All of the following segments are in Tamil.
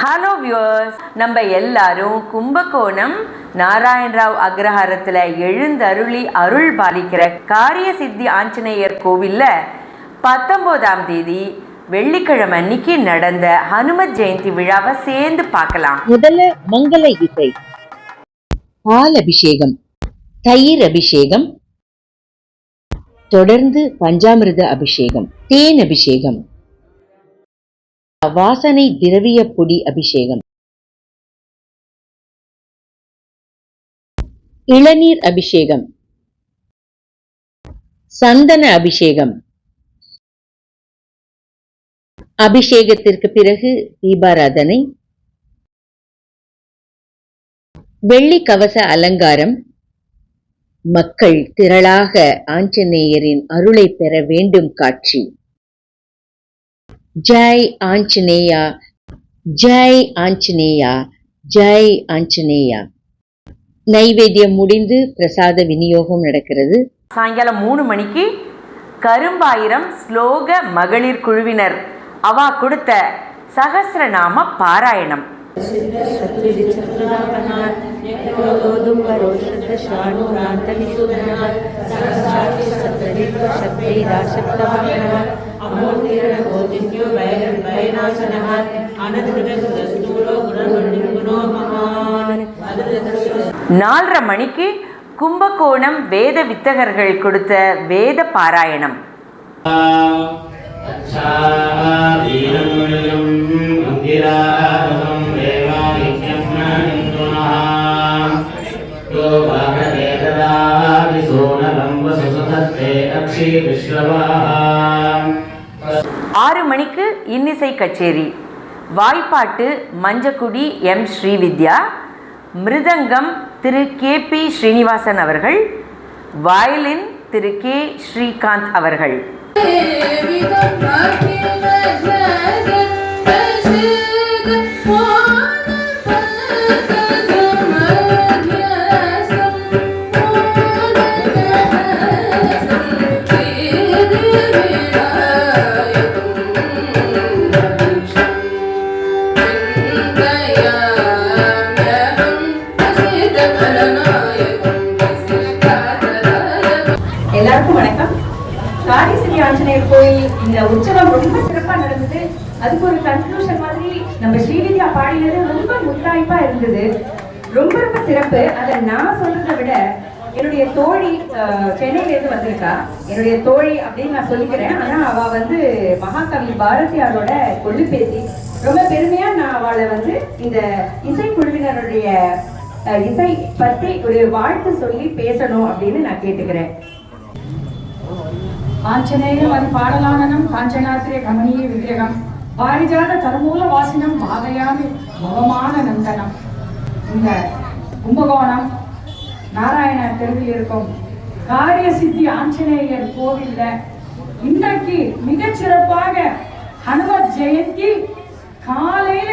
ஹலோ வியூவர்ஸ், நம்ம எல்லாரும் கும்பகோணம் நாராயணராவ் அக்ரஹாரத்தில் எழுந்தருளி அருள் பாலிக்கிற காரிய சித்தி ஆஞ்சநேயர் கோவிலில் 19ஆம் தேதி வெள்ளிக்கிழமை அன்னைக்கு நடந்த ஹனுமத் ஜெயந்தி விழாவை சேர்ந்து பார்க்கலாம். முதல்ல மங்கள இசை, பால் அபிஷேகம், தயிர் அபிஷேகம், தொடர்ந்து பஞ்சாமிர்த அபிஷேகம், தேன் அபிஷேகம், வாசனை திரவிய பொடி அபிஷேகம், இளநீர் அபிஷேகம், சந்தன அபிஷேகம். அபிஷேகத்திற்கு பிறகு தீபாராதனை, வெள்ளி கவச அலங்காரம். மக்கள் திரளாக ஆஞ்சநேயரின் அருளை பெற வேண்டும் காட்சி. ஜெய் ஆஞ்சநேயா, ஜெய் ஆஞ்சநேயா, ஜெய் ஆஞ்சநேயா. நைவேத்தியம் முடிந்து பிரசாத விநியோகம் நடக்கிறது. சாயங்காலம் 3 மணிக்கு கரும்பாயிரம் ஸ்லோக மகளிர் குழுவினர் அவா கொடுத்த சகஸ்ரநாம பாராயணம். நாலரை மணிக்கு கும்பகோணம் வேத வித்தகர்கள் கொடுத்த வேத பாராயணம். ஆறு மணிக்கு இன்னிசை கச்சேரி. வாய்ப்பாட்டு மஞ்சக்குடி எம் ஸ்ரீவித்யா, மிருதங்கம் திரு கே.பி. ஸ்ரீனிவாசன் அவர்கள், வயலின் திரு கே. ஸ்ரீகாந்த் அவர்கள். எல்லாருக்கும் வணக்கம். காரிய சித்தி ஆஞ்சநேயர் கோயில் இந்த உற்சவம் ரொம்ப சிறப்பா நடந்தது. அதுக்கு ஒரு கன்க்ளூஷன் மாதிரி நம்ம ஸ்ரீவித்யா பாடினது ரொம்ப முத்தாய்ப்பா இருந்தது. ரொம்ப ரொம்ப சிறப்பு. அதை நான் சொல்றதை விட என்னுடைய தோழி சென்னையில இருந்து வந்திருக்கா. என்னுடைய தோழி அப்படின்னு நான் சொல்லிக்கிறேன். ஆனா அவ மகாகவி பாரதியாரோட கொள்ளு பேசி ரொம்ப பெருமையா நான் அவளை இந்த இசைக்குழுவினருடைய இசை பற்றி ஒரு வாழ்த்து சொல்லி பேசணும் அப்படின்னு நான் கேட்டுக்கிறேன். ஆஞ்சநேயம் அது பாடலானனம் காஞ்சனாத்திரிய கமனீய விக்கிரகம் பாரிஜாத தருமூல வாசினம் பாதையாமி பவமான நந்தனம். இந்த கும்பகோணம் நாராயண தெருவில் இருக்கும் காரிய சித்தி ஆஞ்சநேயர் கோவில்ல இன்றைக்கு மிகச்சிறப்பாக ஹனுமத் ஜெயந்தி காலையில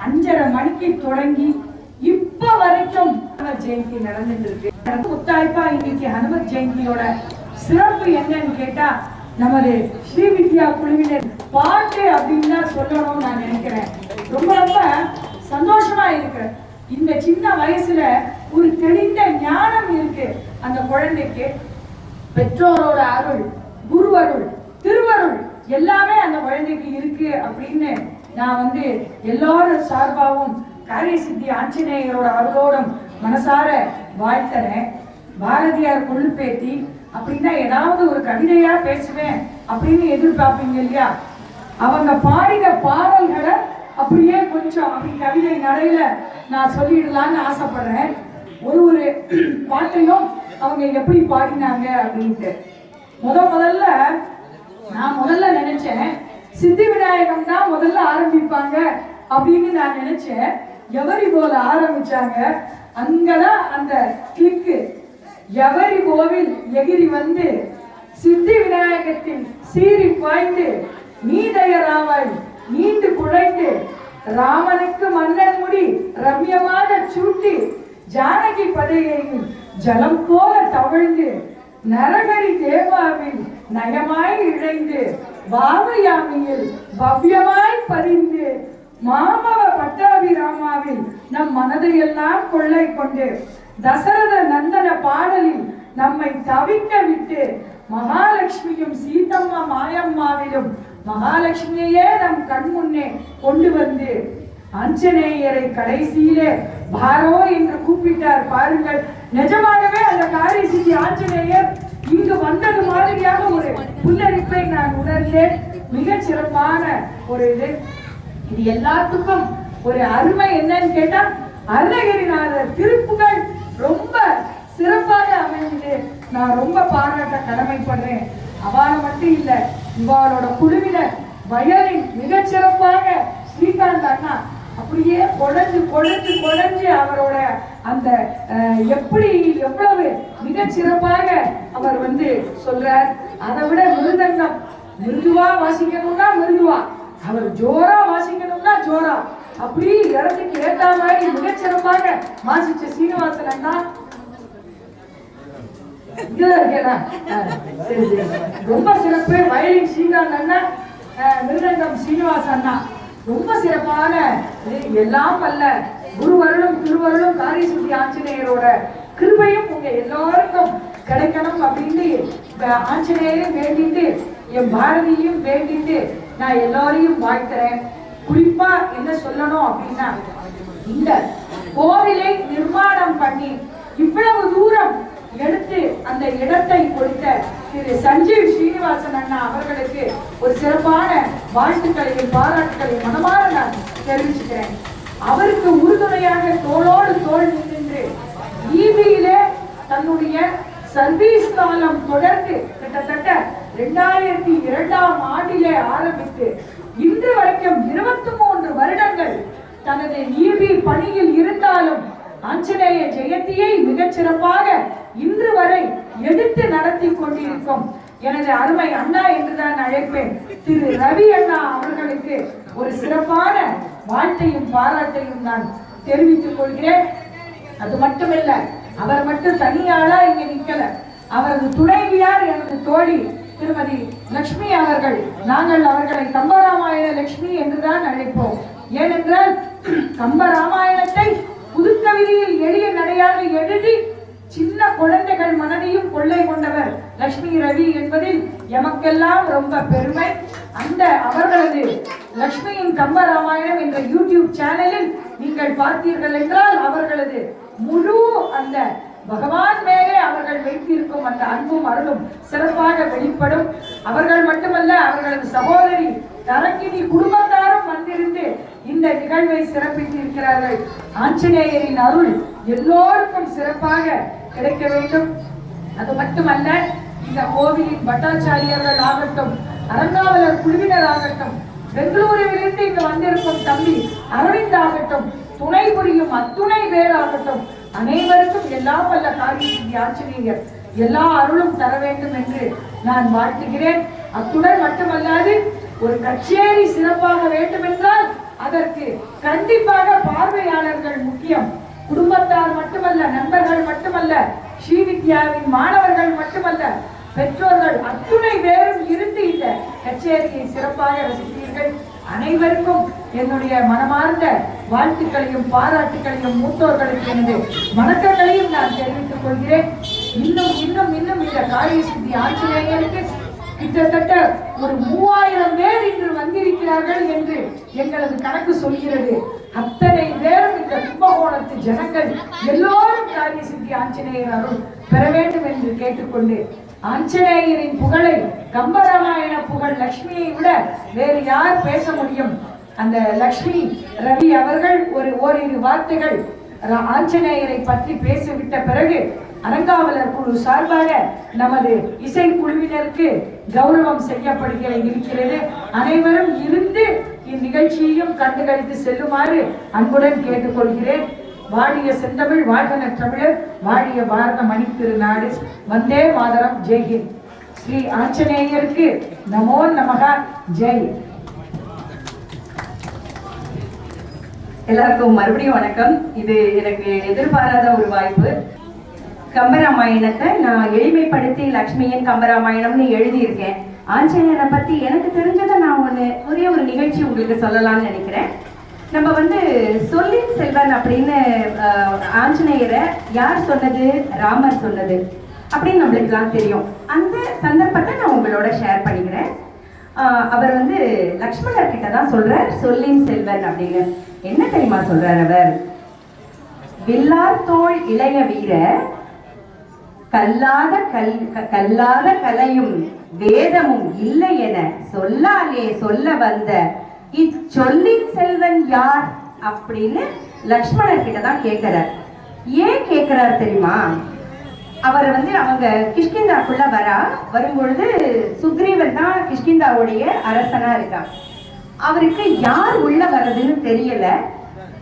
5:30 மணிக்கு தொடங்கி இப்ப வரைக்கும் ஹனுமத் ஜெயந்தி நடந்துட்டு இருக்கு. முத்தாய்ப்பா இன்னைக்கு ஹனுமத் ஜெயந்தியோட சிறப்பு என்னன்னு கேட்டா, நமது ஸ்ரீவித்யா குழுவினர் பாட்டு அப்படின்னு தான் சொல்லணும்னு நான் நினைக்கிறேன். ரொம்ப ரொம்ப சந்தோஷமா இருக்கு. இந்த சின்ன வயசுல ஒரு தெளிந்த ஞானம் இருக்கு அந்த குழந்தைக்கு. பெற்றோரோட அருள், குருவருள், திருவருள் எல்லாமே அந்த குழந்தைக்கு இருக்கு அப்படின்னு நான் எல்லாரும் சார்பாகவும் காரிய சித்தி ஆஞ்சநேயரோட அருளோடும் மனசார வாழ்த்துறேன். பாரதியார் கொள்ளு பேத்தி அப்படின்னா ஏதாவது ஒரு கவிதையா பேசுவேன் அப்படின்னு எதிர்பார்ப்பீங்க இல்லையா? அவங்க பாடின பாடல்களை அப்படியே கொஞ்சம் அப்படி கவிதை நடையில நான் சொல்லிடலான்னு ஆசைப்படுறேன். ஒரு பாட்டையும் அவங்க எப்படி பாடினாங்க அப்படின்ட்டு. முதல்ல நினைச்சேன் சித்தி விநாயகம் தான் முதல்ல ஆரம்பிப்பாங்க அப்படின்னு நான் நினைச்சேன். எவரி போல ஆரம்பிச்சாங்க. அங்கதான் அந்த கிளிக்கு. எவரி கோவில் எகிரி சித்தி விநாயகத்தில் சீறி பாய்ந்து நீதயராவாய் நீண்டு குழைந்து ராமனுக்கு மன்னன் முடி ரம்யமாக சூட்டி ஜானகி பதையையும் ஜலம் போல தவழ்ந்து நரகரி தேவாவில் நயமாய் இழைந்து வாவயாமியில் பவ்யமாய் பதிந்து மாமவ பட்டாபி ராமாவில் நம் மனதையெல்லாம் கொள்ளை கொண்டு தசரத நந்தன பாடலில் நம்மை தவிக்க விட்டு மகாலட்சுமியும் சீதம்மா மாயம்மாவிலும் மகாலட்சுமியையே நம் கண் முன்னே கொண்டு வந்து ஆஞ்சநேயரை கடைசியிலே பாரோ என்று கூப்பிட்டார் பாருங்கள். நிஜமாகவே அந்த காரிசித்தி ஆஞ்சநேயர் இங்கு வந்தது மாதிரியாக ஒரு புல்லரிப்பை நான் உணர்ந்தேன். மிக சிறப்பான ஒரு இது எல்லாத்துக்கும் ஒரு அருமை என்னன்னு கேட்டா அருணகிரிநாதர் திருப்புகள் ரொம்ப சிறப்பாக அமைந்தது. நான் ரொம்ப பாராட்ட கடமைப்படுறேன். அவள மட்டும் இல்ல, இவாளோட குழுவினர் வயலின் மிகச் சிறப்பாக ஸ்ரீகாந்த் அண்ணா அப்படியே கொடைஞ்சு அவரோட அந்த எப்படி எவ்வளவு மிகச் சிறப்பாக அவர் சொல்றார். அதை விட மிருதங்கம் மிருதுவா வாசிக்கணும்னா மிருதுவா, அவர் ஜோரா வாசிக்கணும்னா ஜோரா, அப்படி இடத்துக்கு ஏற்ற மாதிரி மிகச்சிறப்பாக வாசிச்ச சீனிவாசன் அண்ணா ரொம்ப சிறப்பு. வயலின் ஸ்ரீகாந்த் அண்ணா, மிருதங்கம் சீனிவாசன் அண்ணா ரொம்ப சிறப்பான எல்லாம் வல்ல குருவருளும் திருவருளும் காரிசித்தி ஆஞ்சநேயரோட கிருபையும் உங்க எல்லாருக்கும் கிடைக்கணும் அப்படின்னு ஆஞ்சநேயரையும் வேண்டிட்டு என் பாரதியையும் வேண்டிட்டு நான் எல்லாரையும் வாழ்த்துறேன். குறிப்பா என்ன சொல்லணும் அப்படின்னா, இந்த கோவிலை நிர்மாணம் பண்ணி இவ்வளவு தூரம் எடுத்து அந்த இடத்தை கொடுத்த திரு சஞ்சீவ் ஸ்ரீனிவாசன் அண்ணா அவர்களுக்கு ஒரு சிறப்பான வாழ்த்துக்களையும் பாராட்டுகளையும் மனமாற நான் தெரிவிச்சுக்கிறேன். அவருக்கு உறுதுணையாக தோளோடு தோள் நின்று ஈபியிலே தன்னுடைய சர்வீஸ் காலம் தொடர்ந்து கிட்டத்தட்ட 2002ஆம் ஆண்டிலே ஆரம்பித்து இன்று வரைக்கும் 23 வருடங்கள் தனது ஈபி பணியில் இருந்தாலும் ஆஞ்சநேய ஜெயந்தியை மிகச் சிறப்பாக இன்று வரை எடுத்து நடத்தி கொண்டிருக்கும் எனது அருமை அண்ணா என்றுதான் அழைப்பேன் திரு ரவி அண்ணா அவர்களுக்கு ஒரு சிறப்பான வாழ்த்தையும் பாராட்டையும் நான் தெரிவித்துக் கொள்கிறேன். அது மட்டுமல்ல, அவர் மட்டும் தனியாளா இங்க நிக்கல, அவரது துணைவியார் எனது தோழி திருமதி லட்சுமி அவர்கள். நாங்கள் அவர்களை கம்பராமாயண லட்சுமி என்றுதான் அழைப்போம். ஏனென்றால் கம்பராமாயணத்தை புதுக்கவிதையில் எளிய நடையாக எழுதி சின்ன குழந்தைகள் மனதையும் கொள்ளை கொண்டவர் லட்சுமி ரவி என்பதில் எமக்கெல்லாம் ரொம்ப பெருமை. அந்த அவர்களது லட்சுமியின் கம்பராமாயணம் என்ற யூடியூப் சேனலில் நீங்கள் பார்த்தீர்கள் என்றால் அவர்களது முழு அந்த பகவான் மேலே அவர்கள் வைத்திருக்கும் அந்த அன்பும் அருளும் சிறப்பாக வெளிப்படும். அவர்கள் மட்டுமல்ல, அவர்களது சகோதரி தரங்கினி குடும்பத்தாரும் வந்திருந்து இந்த நிகழ்வை சிறப்பித்து இருக்கிறார்கள். ஆஞ்சநேயரின் அருள் எல்லோருக்கும் சிறப்பாக கிடைக்க வேண்டும். அது மட்டுமல்ல, இந்த கோவிலின் பட்டாச்சாரியர்கள் ஆகட்டும், அரங்காவலர் குழுவினர் ஆகட்டும், பெங்களூரிலிருந்து இங்கு வந்திருக்கும் தம்பி அரவிந்த் ஆகட்டும், துணை புரியும் அத்துணை பேர் ஆகட்டும், அனைவருக்கும் எல்லாம் வல்ல காரிசித்தி ஆஞ்சநேயர் எல்லா அருளும் தர வேண்டும் என்று நான் வாழ்த்துகிறேன். அத்துடன் மட்டுமல்லாது, ஒரு கச்சேரி சிறப்பாக வேண்டும் என்றால் அதற்கு கண்டிப்பாக பார்வையாளர்கள் முக்கியம். குடும்பத்தார் மட்டுமல்ல, நண்பர்கள் மட்டுமல்ல, ஸ்ரீவித்யாவின் மாணவர்கள் மட்டுமல்ல, பெற்றோர்கள் அத்துணை பேரும் இருந்து இந்த கச்சேரியை சிறப்பாக ரசித்தீர்கள். அனைவருக்கும் என்னுடைய மனமார்ந்த வாழ்த்துக்களையும் பாராட்டுகளையும் மூத்தோர்களுக்கு எனது வணக்கங்களையும் நான் தெரிவித்துக் கொள்கிறேன். இன்னும் இன்னும் இன்னும் இந்த காரியசித்தி ஆஞ்சநேயருக்கு கிட்டத்தட்ட ஒரு 3000 பேர் இன்று வந்திருக்கிறார்கள் என்று எங்களது கணக்கு சொல்கிறது. அத்தனை பேரும் இந்த கும்பகோணத்து ஜனங்கள் எல்லோரும் காரியசித்தி ஆஞ்சநேயர் அருள் பெற வேண்டும் என்று கேட்டுக்கொண்டு, ஆஞ்சநேயரின் புகழை, கம்பராமாயண புகழ் லட்சுமியை விட வேறு யார் பேச முடியும்? அந்த லட்சுமி ரவி அவர்கள் ஓரிரு வார்த்தைகள் ஆஞ்சநேயரை பற்றி பேசிவிட்ட பிறகு அரங்காவலர் குழு சார்பாக நமது இசை குழுவினருக்கு கௌரவம் செய்யப்படுகிறது. அனைவரும் இருந்து இந்நிகழ்ச்சியையும் கண்டுகளித்து செல்லுமாறு அன்புடன் கேட்டுக்கொள்கிறேன். வாடிய செந்தமிழ், வாழ்க தமிழர், வாடிய பாரத மணி திருநாடு. வந்தே மாதரம். ஜெய்ஹிந்த். ஸ்ரீ ஆஞ்சநேயருக்கு நமோ நமக. ஜெய். எல்லாருக்கும் மறுபடியும் வணக்கம். இது எனக்கு எதிர்பாராத ஒரு வாய்ப்பு. கம்பராமாயணத்தை நான் எளிமைப்படுத்தி லக்ஷ்மியின் கம்பராமாயணம்னு எழுதியிருக்கேன். ஆஞ்சநேயரை பத்தி எனக்கு தெரிஞ்சதை நான் ஒரே ஒரு நிகழ்ச்சி உங்களுக்கு சொல்லலாம்னு நினைக்கிறேன். நம்ம வந்து சொல்லின் செல்வன் அப்படின்னு ஆஞ்சநேயரை யார் சொன்னது? ராமர் சொன்னது அப்படின்னு நம்மளுக்குலாம் தெரியும். அந்த சந்தர்ப்பத்தை நான் உங்களோட ஷேர் பண்ணிக்கிறேன். அவர் வந்து லக்ஷ்மணர் கிட்ட தான் சொல்றார் சொல்லின் செல்வன் அப்படின்னு. என்ன தெரியுமா சொல்றார் அவர்? வில்லார் தோள் இளைய வீர கல்லாத கலையும் வேதமும் இல்லை என சொல்லாலே சொல்ல வந்த இச்சொல்லின் செல்வன் யார் அப்படின்னு லக்ஷ்மணர் கிட்ட தான் கேட்கிறார். ஏன் கேட்கிறார் தெரியுமா? அவர் வந்து அவங்க கிஷ்கிந்தாக்குள்ள வரும்பொழுது சுக்ரீவன் தான் கிஷ்கிந்தாவுடைய அரசனா இருக்கான். அவருக்கு யார் உள்ள வர்றதுன்னு தெரியல.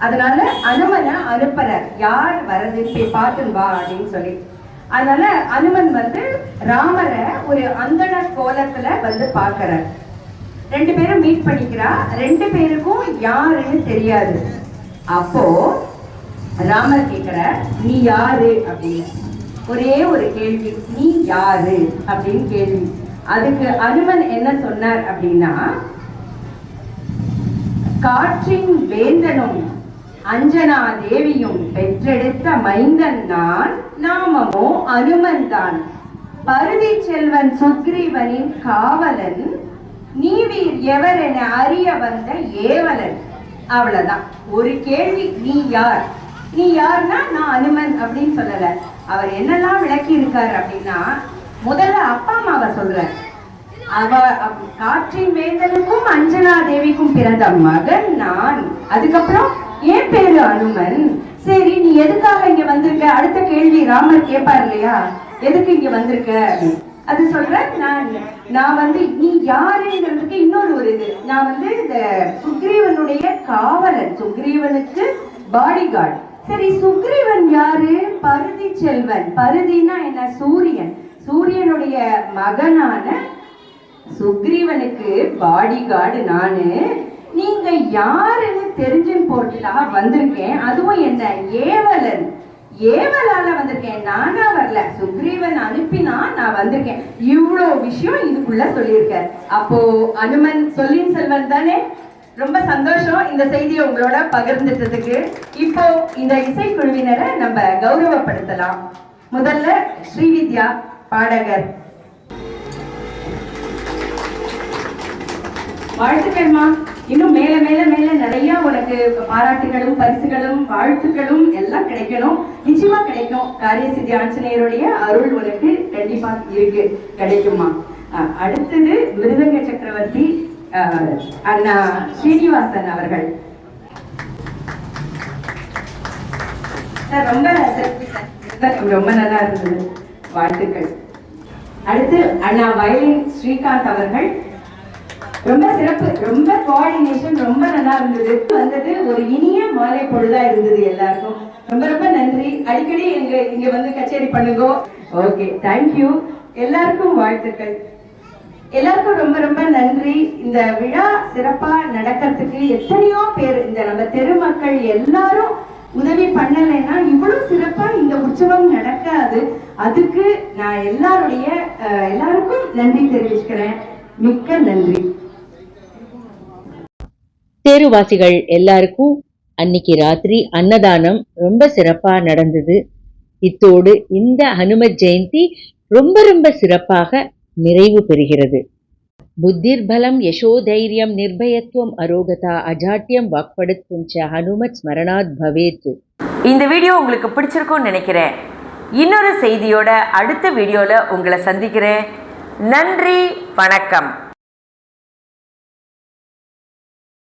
அதனால அனுமனை அனுப்புறார், யார் வர்றது போய் பார்த்து வா அப்படின்னு சொல்லி. அதனால அனுமன் வந்து ராமரை ஒரு அந்தண கோலத்துல வந்து பார்க்கிறார். 2 பேரும் மீட் பண்ணிக்கிறா. 2 பேருக்கும் யாருன்னு தெரியாது. அப்போ ராமர் கேட்கிறார், நீ யாரு அப்படின்னு. ஒரே ஒரு கேள்வி, நீ யாரு அப்படின்னு கேள்வி. அதுக்கு அனுமன் என்ன சொன்னார் அப்படின்னா, காற்றின் வேந்தனும் அஞ்சனா தேவியும் பெற்றெடுத்த மைந்தன் நான், நாமமோ அனுமன் தான், பருதி செல்வன் சுக்ரீவனின் காவலன், நீவீர் எவர் என அறிய வந்த ஏவலன். அவ்வளவுதான். ஒரு கேள்வி, நீ யார்? நீ யாருன்னா நான் அனுமன் அப்படின்னு சொல்லல. அவர் என்னெல்லாம் விளக்கி இருக்கார் அப்படின்னா, முதல்ல அப்பா அம்மாவை சொல்றார். காற்றின் வேந்தனுக்கும் அஞ்சனா தேவிக்கும் பிறந்த மகன் நான். அதுக்கப்புறம் என் பேரு அனுமன். சரி, நீ எதுக்காக இங்க வந்திருக்க? அடுத்த கேள்வி ராமர் கேட்பார் இல்லையா, எதுக்கு இங்க வந்திருக்க? அது சொல்ற, நான் வந்து நீ யாருங்கிறதுக்கு இன்னொரு ஒரு இது, நான் வந்து இந்த சுக்ரீவனுடைய காவலன், சுக்ரீவனுக்கு பாடி கார்டு. சரி, சுக்ரீவன் யாரு? பருதி செல்வன். பருதினா என்ன? சூரியன். சூரியனுடைய மகனான சுக்ரீவனுக்கு பாடி கார்டு நானு. நீங்க யாருன்னு தெரிஞ்சுன்னு போறதுக்காக வந்திருக்கேன். அதுவும் என்ன? ஏவலன். ஏவலால வந்திருக்கேன், நானா வரல. சுக்ரீவன் அனுப்பினா நான் வந்திருக்கேன். இவ்வளோ விஷயம் இதுக்குள்ள சொல்லியிருக்கார். அப்போ அனுமன் சொல்லின் செல்வன் தானே? ரொம்ப சந்தோஷம் இந்த செய்தியை உங்களோட பகிர்ந்துட்டதுக்கு. இப்போ இந்த இசைக்குழுவினரை நம்ம கௌரவப்படுத்தலாம். முதல்ல ஸ்ரீவித்யா பாடகர். வாழ்த்துக்கள்மா. இன்னும் மேல மேல மேல நிறைய உனக்கு பாராட்டுகளும் பரிசுகளும் வாழ்த்துக்களும் எல்லாம் கிடைக்கணும். நிச்சயமா கிடைக்கும். காரியசித்தி ஆஞ்சநேயருடைய அருள் உனக்கு கண்டிப்பா இருக்கு, கிடைக்குமா. அடுத்தது மிருதங்க சக்கரவர்த்தி அண்ணா ஸ்ரீனிவாசன் அவர்கள். ரொம்ப ரொம்ப நல்லா இருந்தது, வாழ்த்துக்கள். அடுத்து அண்ணா வயலின் ஸ்ரீகாந்த் அவர்கள். ரொம்ப சிறப்பு, ரொம்ப கோஆர்டினேஷன் ரொம்ப நல்லா இருந்தது. வந்தது ஒரு இனிய மாலை பொழுதா இருந்தது எல்லாருக்கும். ரொம்ப ரொம்ப நன்றி. அடிக்கடி இங்க வந்து கச்சேரி பண்ணுங்க. Okay, thank you. எல்லாருக்கும் வாழ்த்துக்கள். எல்லாருக்கும் ரொம்ப ரொம்ப நன்றி. இந்த விழா சிறப்பா நடக்கிறதுக்கு எத்தனையோ பேர், இந்த நம்ம தெருமக்கள் எல்லாரும் உதவி பண்ணலைன்னா இவ்வளவு சிறப்பா இந்த உற்சவம் நடக்காது. அதுக்கு நான் எல்லாருக்கும் நன்றி தெரிவிச்சுக்கிறேன். மிக்க நன்றி. தேருவாசிகள் எல்லாருக்கும் அன்னைக்கு ராத்திரி அன்னதானம் ரொம்ப சிறப்பா நடந்தது. இத்தோடு இந்த ஹனுமத் ஜெயந்தி ரொம்ப ரொம்ப சிறப்பாக நிறைவு பெறுகிறது. புத்திர் பலம் யசோதைரியம் நிர்பயத்துவம் அரோகதா அஜாட்டியம் வாக்படுத்தும் ஹனுமத் ஸ்மரணாத் பவேத். இந்த வீடியோ உங்களுக்கு பிடிச்சிருக்கும்னு நினைக்கிறேன். இன்னொரு செய்தியோட அடுத்த வீடியோல உங்களை சந்திக்கிறேன். நன்றி, வணக்கம்.